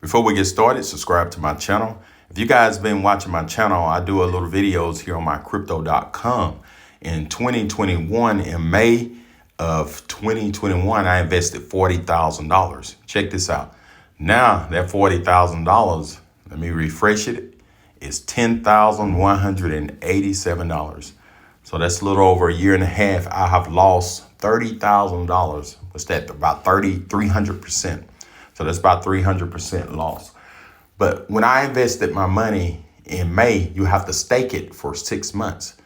Before we get started, subscribe to my channel. If you guys been watching my channel, I do a little videos here on my crypto.com. In 2021, in May of 2021, I invested $40,000. Check this out. Now that $40,000, let me refresh it, is $10,187. So that's a little over a year and a half. I have lost $30,000. What's that? About 300%. So that's about 300% loss. But when I invested my money in May, you have to stake it for 6 months.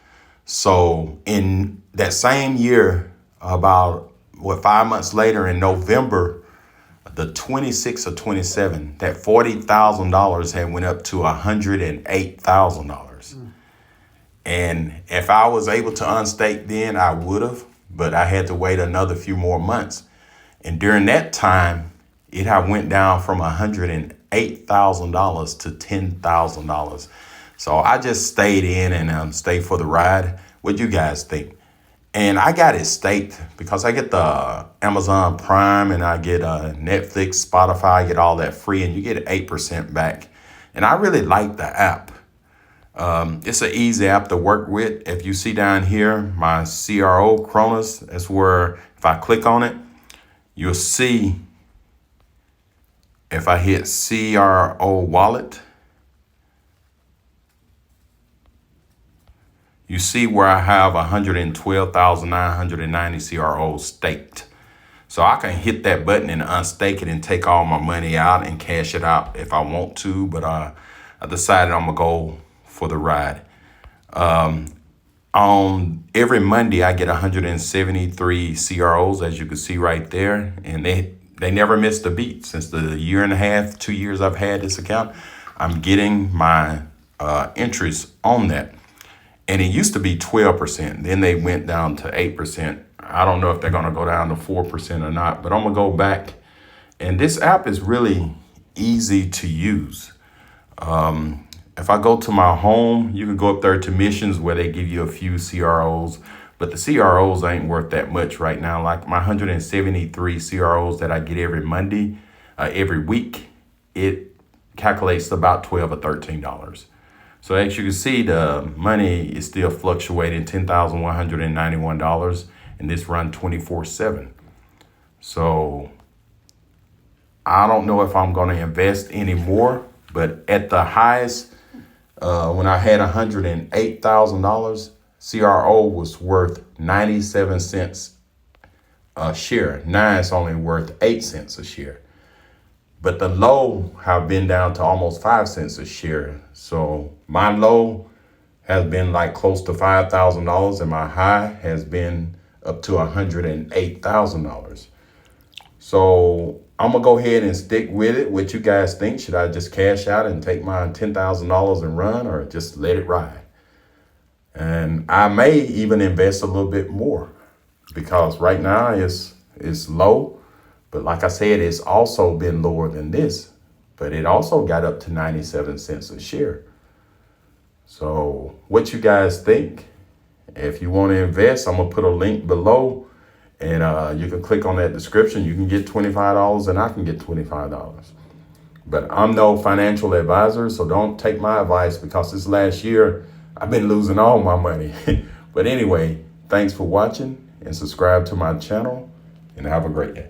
So in that same year, about 5 months later in November, the 26th or 27th, that $40,000 had went up to $108,000. And if I was able to unstake then, I would have, but I had to wait another few more months. And during that time, it had went down from $108,000 to $10,000. So I just stayed in and stayed for the ride. What do you guys think? And I got it staked because I get the Amazon Prime and I get Netflix, Spotify, I get all that free, and you get 8% back. And I really like the app. It's an easy app to work with. If you see down here, my CRO, Cronus, that's where if I click on it, you'll see, if I hit CRO wallet, you see where I have 112,990 CROs staked. So I can hit that button and unstake it and take all my money out and cash it out if I want to. But I decided I'm gonna go for the ride. On every Monday, I get 173 CROs, as you can see right there. And they never missed a beat. Since the year and a half, 2 years I've had this account, I'm getting my interest on that. And it used to be 12%. Then they went down to 8%. I don't know if they're going to go down to 4% or not, but I'm going to go back. And this app is really easy to use. If I go to my home, you can go up there to missions where they give you a few CROs, but the CROs ain't worth that much right now. Like my 173 CROs that I get every Monday, every week, it calculates about $12 or $13. So as you can see, the money is still fluctuating, $10,191, and this run 24/7. So I don't know if I'm going to invest anymore, but at the highest, when I had $108,000, CRO was worth 97 cents a share. Now it's only worth 8 cents a share. But the low have been down to almost 5 cents a share. So my low has been like close to $5,000 and my high has been up to $108,000. So I'm gonna go ahead and stick with it. What you guys think? Should I just cash out and take my $10,000 and run, or just let it ride? And I may even invest a little bit more because right now it's low. But like I said, it's also been lower than this, but it also got up to 97 cents a share. So what you guys think? If you want to invest, I'm gonna put a link below, and you can click on that description. You can get $25 and I can get $25. But I'm no financial advisor, so don't take my advice, because this last year I've been losing all my money. But anyway, thanks for watching, and subscribe to my channel, and have a great day.